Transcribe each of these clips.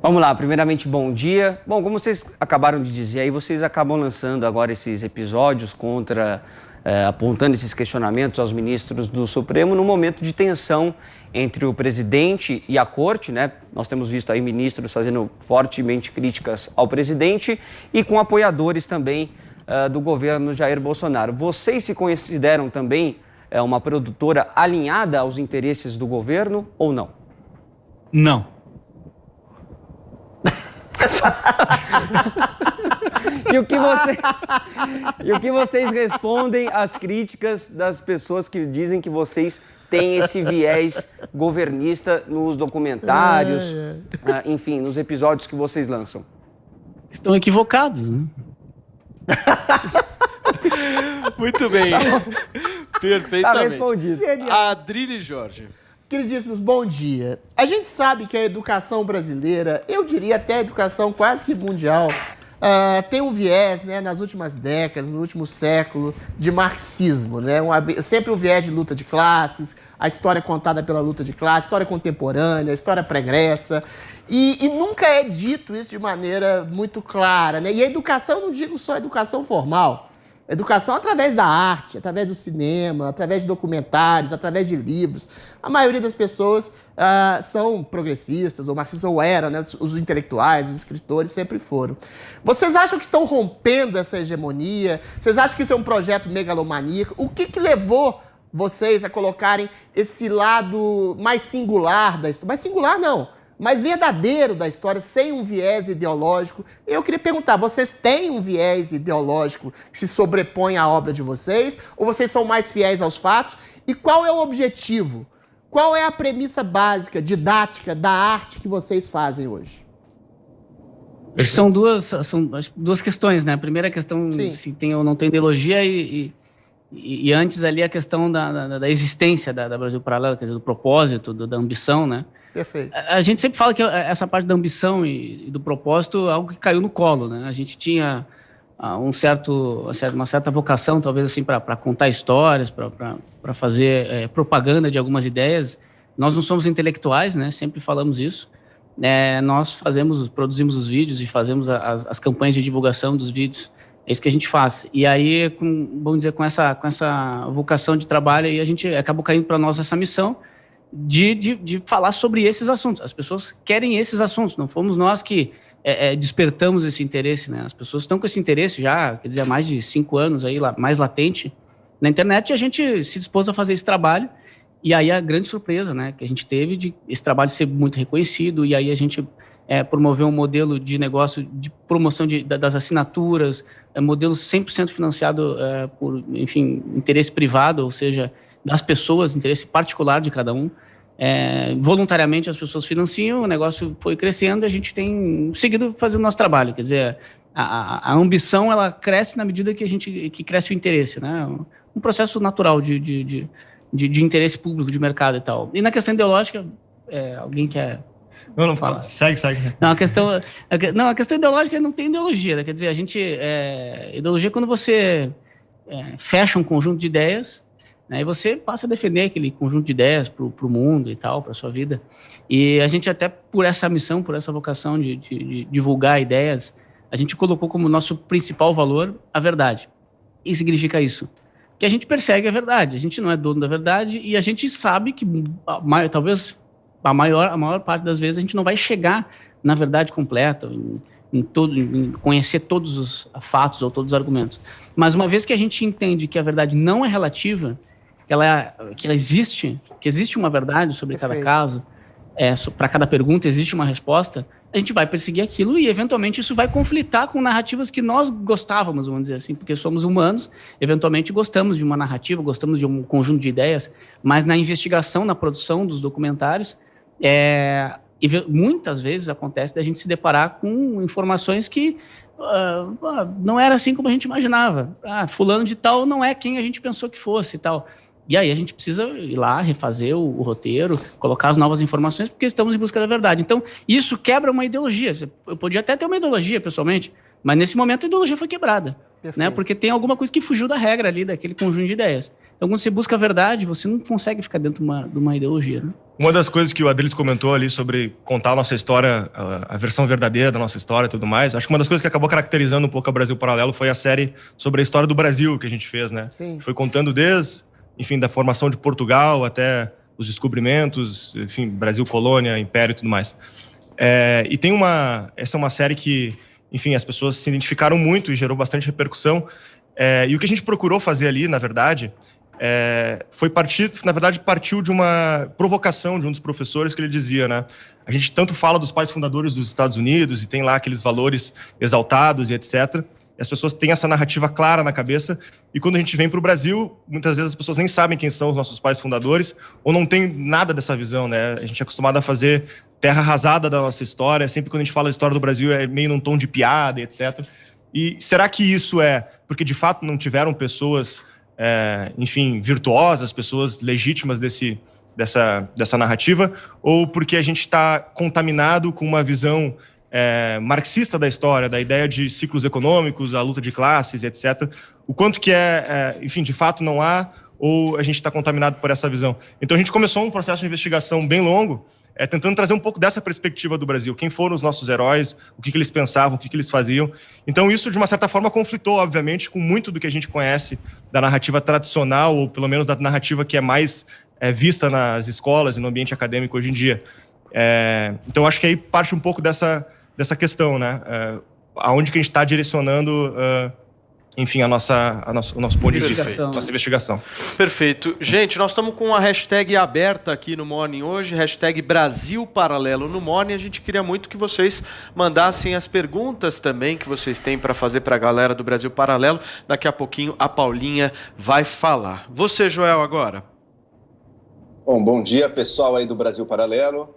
Vamos lá, primeiramente, bom dia. Bom, como vocês acabaram de dizer aí, vocês acabam lançando agora esses episódios apontando esses questionamentos aos ministros do Supremo no momento de tensão entre o presidente e a corte, né? Nós temos visto aí ministros fazendo fortemente críticas ao presidente e com apoiadores também do governo Jair Bolsonaro. Vocês se consideram também uma produtora alinhada aos interesses do governo ou não? Não. E o que vocês respondem às críticas das pessoas que dizem que vocês têm esse viés governista nos documentários, enfim, nos episódios que vocês lançam? Estão equivocados, né? Muito bem. Perfeitamente. Tá respondido. Adrilho e Jorge. Queridíssimos, bom dia. A gente sabe que a educação brasileira, eu diria até a educação quase que mundial, tem um viés, né, nas últimas décadas, no último século, de marxismo, né? Sempre um viés de luta de classes, a história contada pela luta de classe, história contemporânea, história pregressa. E nunca é dito isso de maneira muito clara, né? E a educação, eu não digo só educação formal. Educação através da arte, através do cinema, através de documentários, através de livros. A maioria das pessoas são progressistas, ou marxistas, ou eram, né? Os intelectuais, os escritores sempre foram. Vocês acham que estão rompendo essa hegemonia? Vocês acham que isso é um projeto megalomaníaco? O que levou vocês a colocarem esse lado mais singular da história? Mais singular não, mais verdadeiro da história, sem um viés ideológico. Eu queria perguntar, vocês têm um viés ideológico que se sobrepõe à obra de vocês? Ou vocês são mais fiéis aos fatos? E qual é o objetivo? Qual é a premissa básica, didática, da arte que vocês fazem hoje? São duas questões, né? A primeira questão, Sim, se tem ou não tem ideologia, e antes ali a questão da existência da Brasil Paralelo, quer dizer, do propósito, da ambição, né? Perfeito. A gente sempre fala que essa parte da ambição e do propósito é algo que caiu no colo, né? A gente tinha uma certa vocação, talvez assim, para contar histórias, para fazer propaganda de algumas ideias. Nós não somos intelectuais, né? Sempre falamos isso. Nós produzimos os vídeos e fazemos as campanhas de divulgação dos vídeos. É isso que a gente faz. E aí, vamos dizer, com essa vocação de trabalho, aí a gente acabou caindo para nós essa missão de falar sobre esses assuntos. As pessoas querem esses assuntos, não fomos nós que despertamos esse interesse, né? As pessoas estão com esse interesse já, quer dizer, há mais de 5 anos, aí, mais latente na internet, e a gente se dispôs a fazer esse trabalho, e aí a grande surpresa, né, que a gente teve de esse trabalho ser muito reconhecido, e aí a gente promoveu um modelo de negócio de promoção das assinaturas, modelo 100% financiado por, enfim, interesse privado, ou seja, das pessoas, interesse particular de cada um. Voluntariamente as pessoas financiam, o negócio foi crescendo e a gente tem seguido fazendo o nosso trabalho. Quer dizer, a ambição, ela cresce na medida que cresce o interesse, né? Um processo natural de interesse público, de mercado e tal. E na questão ideológica, alguém quer... Não fala. Segue. Não, a questão ideológica não tem ideologia, né? Quer dizer, ideologia é quando você fecha um conjunto de ideias, né, e você passa a defender aquele conjunto de ideias para o mundo e tal, para a sua vida. E a gente até, por essa missão, por essa vocação de divulgar ideias, a gente colocou como nosso principal valor a verdade. E significa isso? Que a gente persegue a verdade, a gente não é dono da verdade e a gente sabe que talvez a maior parte das vezes a gente não vai chegar na verdade completa, em conhecer todos os fatos ou todos os argumentos. Mas uma vez que a gente entende que a verdade não é relativa, que existe uma verdade sobre cada caso, para cada pergunta existe uma resposta, a gente vai perseguir aquilo e, eventualmente, isso vai conflitar com narrativas que nós gostávamos, vamos dizer assim, porque somos humanos, eventualmente gostamos de uma narrativa, gostamos de um conjunto de ideias, mas na investigação, na produção dos documentários, muitas vezes acontece da gente se deparar com informações que não era assim como a gente imaginava. Fulano de tal não é quem a gente pensou que fosse e tal. E aí a gente precisa ir lá, refazer o roteiro, colocar as novas informações, porque estamos em busca da verdade. Então, isso quebra uma ideologia. Eu podia até ter uma ideologia, pessoalmente, mas nesse momento a ideologia foi quebrada. Né? Porque tem alguma coisa que fugiu da regra ali, daquele conjunto de ideias. Então, quando você busca a verdade, você não consegue ficar dentro de uma ideologia, né? Uma das coisas que o Adriles comentou ali sobre contar a nossa história, a versão verdadeira da nossa história e tudo mais, acho que uma das coisas que acabou caracterizando um pouco a Brasil Paralelo foi a série sobre a história do Brasil que a gente fez, né? Sim. Foi contando desde, enfim, da formação de Portugal até os descobrimentos, enfim, Brasil, colônia, império e tudo mais. E tem essa é uma série que, enfim, as pessoas se identificaram muito e gerou bastante repercussão. E o que a gente procurou fazer ali, na verdade, partiu de uma provocação de um dos professores que ele dizia, né? A gente tanto fala dos pais fundadores dos Estados Unidos e tem lá aqueles valores exaltados e etc. E as pessoas têm essa narrativa clara na cabeça e quando a gente vem para o Brasil, muitas vezes as pessoas nem sabem quem são os nossos pais fundadores ou não tem nada dessa visão, né? A gente é acostumado a fazer terra arrasada da nossa história, sempre quando a gente fala da história do Brasil é meio num tom de piada, etc. E será que isso é porque de fato não tiveram pessoas enfim, virtuosas, pessoas legítimas dessa narrativa, ou porque a gente está contaminado com uma visão marxista da história, da ideia de ciclos econômicos, a luta de classes, etc. O quanto que enfim, de fato não há, ou a gente está contaminado por essa visão. Então a gente começou um processo de investigação bem longo, tentando trazer um pouco dessa perspectiva do Brasil. Quem foram os nossos heróis, o que eles pensavam, o que eles faziam. Então isso, de uma certa forma, conflitou, obviamente, com muito do que a gente conhece da narrativa tradicional, ou pelo menos da narrativa que é mais vista nas escolas e no ambiente acadêmico hoje em dia. Então acho que aí parte um pouco dessa questão, né? Aonde que a gente está direcionando... enfim, o nosso ponto de vista, nossa investigação. Perfeito. Gente, nós estamos com a hashtag aberta aqui no Morning hoje, hashtag Brasil Paralelo no Morning. A gente queria muito que vocês mandassem as perguntas também que vocês têm para fazer para a galera do Brasil Paralelo. Daqui a pouquinho a Paulinha vai falar. Você, Joel, agora. Bom dia, pessoal aí do Brasil Paralelo.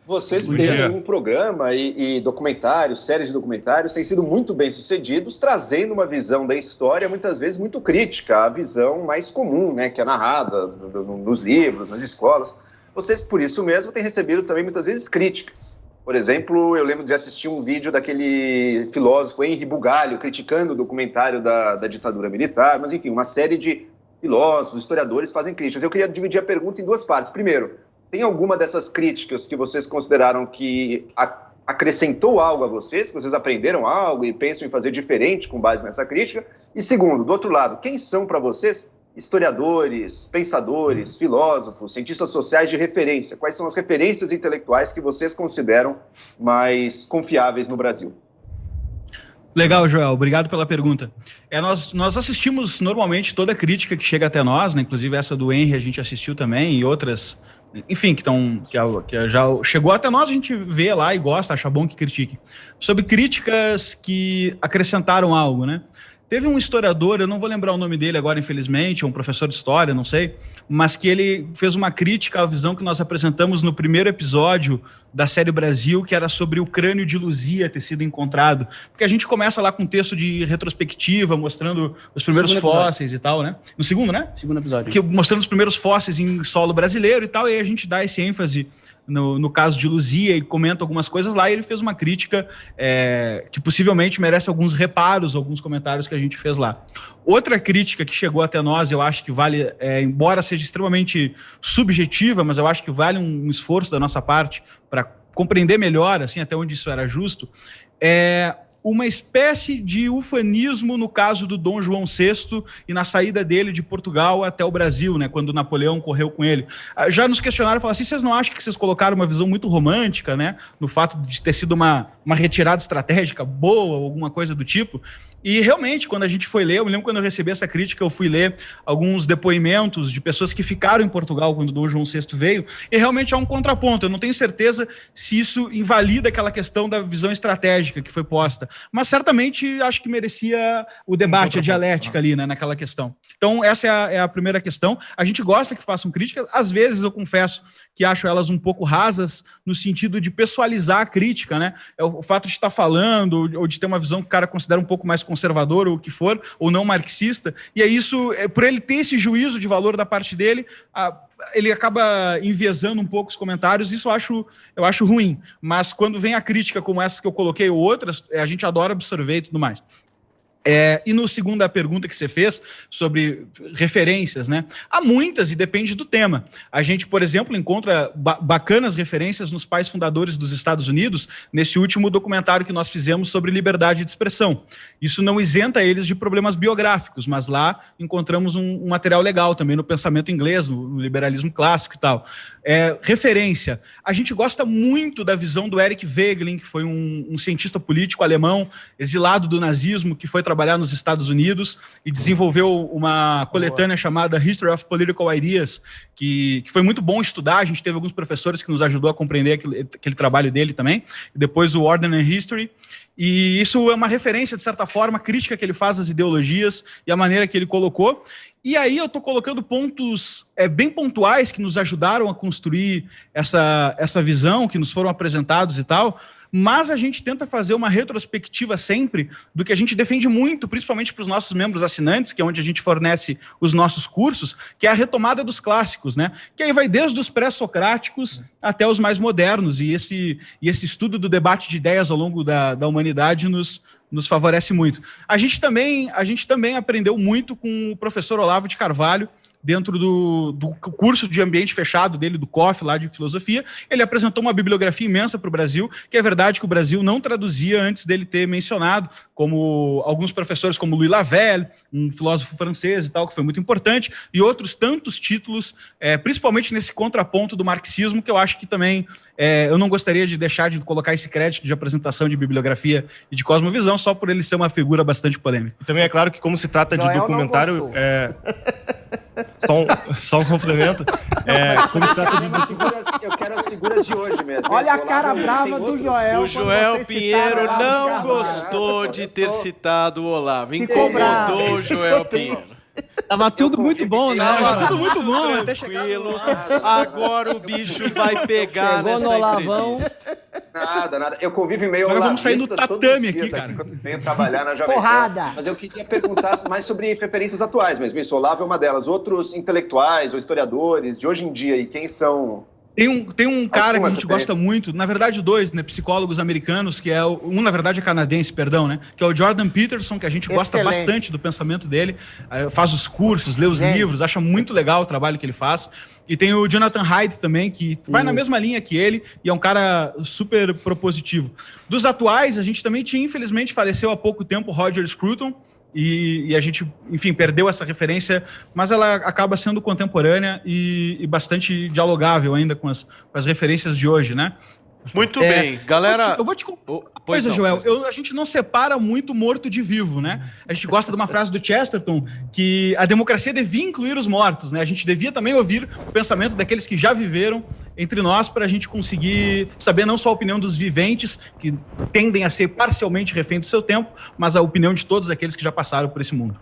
Vocês têm um programa e documentários, séries de documentários, têm sido muito bem sucedidos, trazendo uma visão da história, muitas vezes muito crítica, a visão mais comum, né, que é narrada nos livros, nas escolas. Vocês, por isso mesmo, têm recebido também muitas vezes críticas. Por exemplo, eu lembro de assistir um vídeo daquele filósofo Henri Bugalho criticando o documentário da ditadura militar, mas enfim, uma série de filósofos, historiadores fazem críticas. Eu queria dividir a pergunta em duas partes. Primeiro, tem alguma dessas críticas que vocês consideraram que acrescentou algo a vocês, que vocês aprenderam algo e pensam em fazer diferente com base nessa crítica? E segundo, do outro lado, quem são para vocês historiadores, pensadores, filósofos, cientistas sociais de referência? Quais são as referências intelectuais que vocês consideram mais confiáveis no Brasil? Legal, Joel. Obrigado pela pergunta. Nós assistimos normalmente toda a crítica que chega até nós, né? Inclusive essa do Henry a gente assistiu também e outras... Enfim, que já chegou até nós, a gente vê lá e gosta, acha bom que critique. Sobre críticas que acrescentaram algo, né? Teve um historiador, eu não vou lembrar o nome dele agora, infelizmente, um professor de história, não sei, mas que ele fez uma crítica à visão que nós apresentamos no primeiro episódio da série Brasil, que era sobre o crânio de Luzia ter sido encontrado. Porque a gente começa lá com um texto de retrospectiva, mostrando os primeiros fósseis e tal, né? No segundo, né? Segundo episódio. Mostrando os primeiros fósseis em solo brasileiro e tal, e aí a gente dá esse ênfase no caso de Luzia e comenta algumas coisas lá, e ele fez uma crítica que possivelmente merece alguns reparos, alguns comentários que a gente fez lá. Outra crítica que chegou até nós, eu acho que vale, embora seja extremamente subjetiva, mas eu acho que vale um esforço da nossa parte para compreender melhor, assim, até onde isso era justo, uma espécie de ufanismo no caso do Dom João VI e na saída dele de Portugal até o Brasil, né, quando Napoleão correu com ele. Já nos questionaram, falaram assim, vocês não acham que vocês colocaram uma visão muito romântica, né, no fato de ter sido uma retirada estratégica boa ou alguma coisa do tipo? E realmente, quando a gente foi ler, eu me lembro quando eu recebi essa crítica, eu fui ler alguns depoimentos de pessoas que ficaram em Portugal quando Dom João VI veio, e realmente há um contraponto. Eu não tenho certeza se isso invalida aquela questão da visão estratégica que foi posta, mas certamente acho que merecia o debate, a dialética ali, né, naquela questão. Então, essa é a primeira questão. A gente gosta que façam críticas, às vezes eu confesso que acho elas um pouco rasas no sentido de pessoalizar a crítica, né? O fato de estar falando ou de ter uma visão que o cara considera um pouco mais conservador ou o que for, ou não marxista, e é isso, por ele ter esse juízo de valor da parte dele, ele acaba enviesando um pouco os comentários, isso eu acho ruim, mas quando vem a crítica como essas que eu coloquei ou outras, a gente adora absorver e tudo mais. E no segunda pergunta que você fez sobre referências, né? Há muitas e depende do tema. A gente, por exemplo, encontra bacanas referências nos pais fundadores dos Estados Unidos nesse último documentário que nós fizemos sobre liberdade de expressão. Isso não isenta eles de problemas biográficos, mas lá encontramos um material legal também no pensamento inglês, no liberalismo clássico e tal. Referência. A gente gosta muito da visão do Eric Wegelin, que foi um cientista político alemão, exilado do nazismo, que foi trabalhar nos Estados Unidos e desenvolveu uma coletânea chamada History of Political Ideas, que foi muito bom estudar. A gente teve alguns professores que nos ajudou a compreender aquele trabalho dele também. E depois o Ordnance History. E isso é uma referência, de certa forma, crítica que ele faz às ideologias e a maneira que ele colocou. E aí eu estou colocando pontos bem pontuais que nos ajudaram a construir essa visão, que nos foram apresentados e tal, mas a gente tenta fazer uma retrospectiva sempre do que a gente defende muito, principalmente para os nossos membros assinantes, que é onde a gente fornece os nossos cursos, que é a retomada dos clássicos, né? Que aí vai desde os pré-socráticos até os mais modernos, e esse estudo do debate de ideias ao longo da humanidade nos favorece muito. A gente também aprendeu muito com o professor Olavo de Carvalho, dentro do curso de ambiente fechado dele, do COF, lá de filosofia. Ele apresentou uma bibliografia imensa para o Brasil, que é verdade que o Brasil não traduzia antes dele ter mencionado, como alguns professores como Louis Lavelle, um filósofo francês e tal, que foi muito importante, e outros tantos títulos, principalmente nesse contraponto do marxismo, que eu acho que também eu não gostaria de deixar de colocar esse crédito de apresentação de bibliografia e de cosmovisão, só por ele ser uma figura bastante polêmica. E também é claro que, como se trata de documentário... Só um complemento. Como se trata de... Eu quero as figuras de hoje mesmo. Olha a cara brava do Joel. O Joel Pinheiro não gostou de ter citado o Olavo. Incomodou o Joel Pinheiro. Tava tudo muito bom, né? Tava tudo muito bom, até tranquilo. Agora o bicho vai pegar nessa entrevista. Nada. Eu convivo meio agora vamos sair no tatame aqui, cara. Venho trabalhar na Jovem Porrada. Mas eu queria perguntar mais sobre referências atuais mesmo. Isso, Olavo é uma delas. Outros intelectuais ou historiadores de hoje em dia, e quem são... Tem um cara que a gente gosta muito, na verdade dois, né, psicólogos americanos, que na verdade é canadense, perdão, né, que é o Jordan Peterson, que a gente gosta bastante do pensamento dele, faz os cursos, lê os livros, acha muito legal o trabalho que ele faz. E tem o Jonathan Haidt também, que vai na mesma linha que ele e é um cara super propositivo. Dos atuais, a gente também tinha, infelizmente, faleceu há pouco tempo o Roger Scruton, e a gente, enfim, perdeu essa referência, mas ela acaba sendo contemporânea e bastante dialogável ainda com as referências de hoje, né? Muito bem, galera... Eu vou te contar uma coisa, Joel. A gente não separa muito morto de vivo, né? A gente gosta de uma frase do Chesterton, que a democracia devia incluir os mortos, né? A gente devia também ouvir o pensamento daqueles que já viveram entre nós, para a gente conseguir saber não só a opinião dos viventes, que tendem a ser parcialmente refém do seu tempo, mas a opinião de todos aqueles que já passaram por esse mundo.